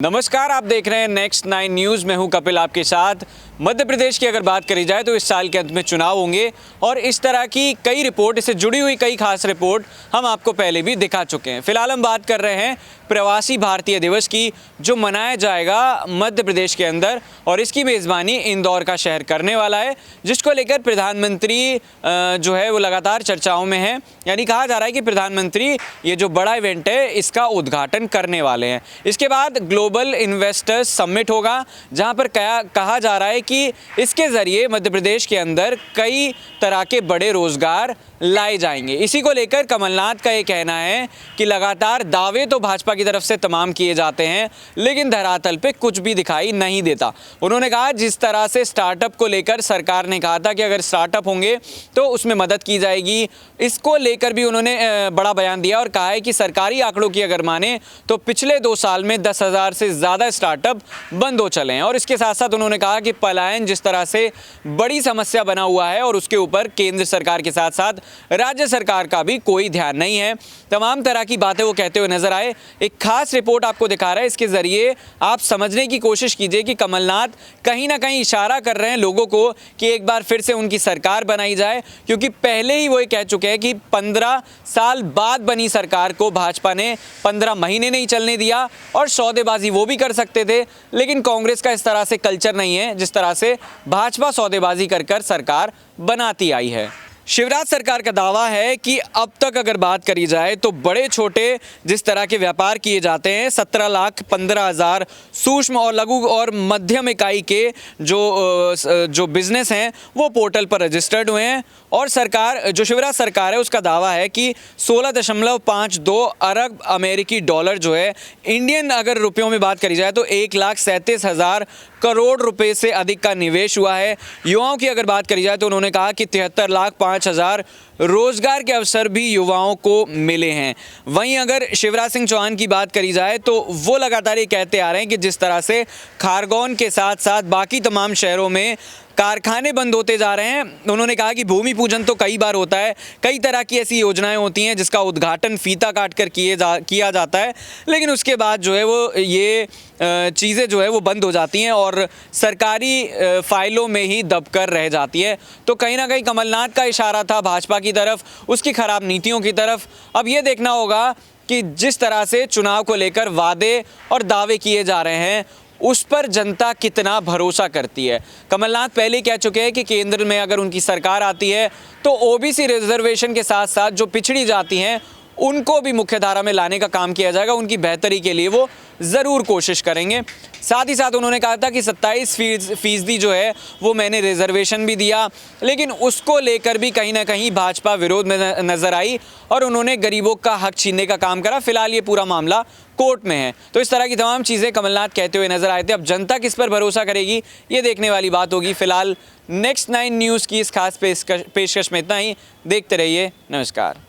नमस्कार, आप देख रहे हैं नेक्स्ट 9 न्यूज़। मैं हूं कपिल आपके साथ। मध्य प्रदेश की अगर बात करी जाए तो इस साल के अंत में चुनाव होंगे और इस तरह की कई रिपोर्ट, इससे जुड़ी हुई कई खास रिपोर्ट हम आपको पहले भी दिखा चुके हैं। फिलहाल हम बात कर रहे हैं प्रवासी भारतीय दिवस की, जो मनाया जाएगा मध्य प्रदेश के अंदर और इसकी मेज़बानी इंदौर का शहर करने वाला है, जिसको लेकर प्रधानमंत्री जो है वो लगातार चर्चाओं में है। यानी कहा जा रहा है कि प्रधानमंत्री ये जो बड़ा इवेंट है इसका उद्घाटन करने वाले हैं। इसके बाद ग्लोबल इन्वेस्टर्स समिट होगा, जहां पर कहा जा रहा है कि इसके ज़रिए मध्य प्रदेश के अंदर कई तरह के बड़े रोज़गार लाए जाएंगे। इसी को लेकर कमलनाथ का ये कहना है कि लगातार दावे तो भाजपा की तरफ से तमाम किए जाते हैं, लेकिन धरातल पे कुछ भी दिखाई नहीं देता। उन्होंने कहा जिस तरह से स्टार्टअप को लेकर सरकार ने कहा था कि अगर स्टार्टअप होंगे तो उसमें मदद की जाएगी, इसको लेकर भी उन्होंने बड़ा बयान दिया और कहा है कि सरकारी आंकड़ों की अगर माने तो पिछले 2 साल में 10,000 से ज़्यादा स्टार्टअप बंद हो चले हैं। और इसके साथ साथ उन्होंने कहा कि पलायन जिस तरह से बड़ी समस्या बना हुआ है और उसके ऊपर केंद्र सरकार के साथ साथ राज्य सरकार का भी कोई ध्यान नहीं है। तमाम तरह की बातें वो कहते हुए नजर आए। एक खास रिपोर्ट आपको दिखा रहा है, इसके जरिए आप समझने की कोशिश कीजिए कि कमलनाथ कहीं ना कहीं इशारा कर रहे हैं लोगों को कि एक बार फिर से उनकी सरकार बनाई जाए, क्योंकि पहले ही वो ये कह चुके हैं कि 15 साल बाद बनी सरकार को भाजपा ने 15 महीने नहीं चलने दिया और सौदेबाजी वो भी कर सकते थे, लेकिन कांग्रेस का इस तरह से कल्चर नहीं है जिस तरह से भाजपा सौदेबाजी कर सरकार बनाती आई है। शिवराज सरकार का दावा है कि अब तक अगर बात करी जाए तो बड़े छोटे जिस तरह के व्यापार किए जाते हैं, 17,15,000 सूक्ष्म और लघु और मध्यम इकाई के जो बिजनेस हैं वो पोर्टल पर रजिस्टर्ड हुए हैं। और सरकार, जो शिवराज सरकार है, उसका दावा है कि 16.52 अरब अमेरिकी डॉलर जो है, इंडियन अगर रुपयों में बात करी जाए तो 1,37,000 करोड़ रुपए से अधिक का निवेश हुआ है। युवाओं की अगर बात करी जाए तो उन्होंने कहा कि 73,05,000 रोजगार के अवसर भी युवाओं को मिले हैं। वहीं अगर शिवराज सिंह चौहान की बात करी जाए तो वो लगातार ये कहते आ रहे हैं कि जिस तरह से खारगोन के साथ साथ बाकी तमाम शहरों में कारखाने बंद होते जा रहे हैं, उन्होंने कहा कि भूमि पूजन तो कई बार होता है, कई तरह की ऐसी योजनाएं होती हैं जिसका उद्घाटन फीता काट कर किया जाता है, लेकिन उसके बाद जो है वो ये चीज़ें जो है वो बंद हो जाती हैं और सरकारी फाइलों में ही दबकर रह जाती है। तो कहीं ना कहीं कमलनाथ का इशारा था भाजपा की तरफ, उसकी खराब नीतियों की तरफ। अब ये देखना होगा कि जिस तरह से चुनाव को लेकर वादे और दावे किए जा रहे हैं उस पर जनता कितना भरोसा करती है। कमलनाथ पहले कह चुके हैं कि केंद्र में अगर उनकी सरकार आती है तो ओबीसी रिजर्वेशन के साथ साथ जो पिछड़ी जाति हैं उनको भी मुख्यधारा में लाने का काम किया जाएगा, उनकी बेहतरी के लिए वो ज़रूर कोशिश करेंगे। साथ ही साथ उन्होंने कहा था कि 27% जो है वो मैंने रिजर्वेशन भी दिया, लेकिन उसको लेकर भी कहीं ना कहीं भाजपा विरोध में नज़र आई और उन्होंने गरीबों का हक छीनने का काम करा। फिलहाल ये पूरा मामला कोर्ट में है। तो इस तरह की तमाम चीज़ें कमलनाथ कहते हुए नजर आए थे। अब जनता किस पर भरोसा करेगी ये देखने वाली बात होगी। फिलहाल नेक्स्ट 9 न्यूज़ की इस खास पेशकश में इतना ही। देखते रहिए। नमस्कार।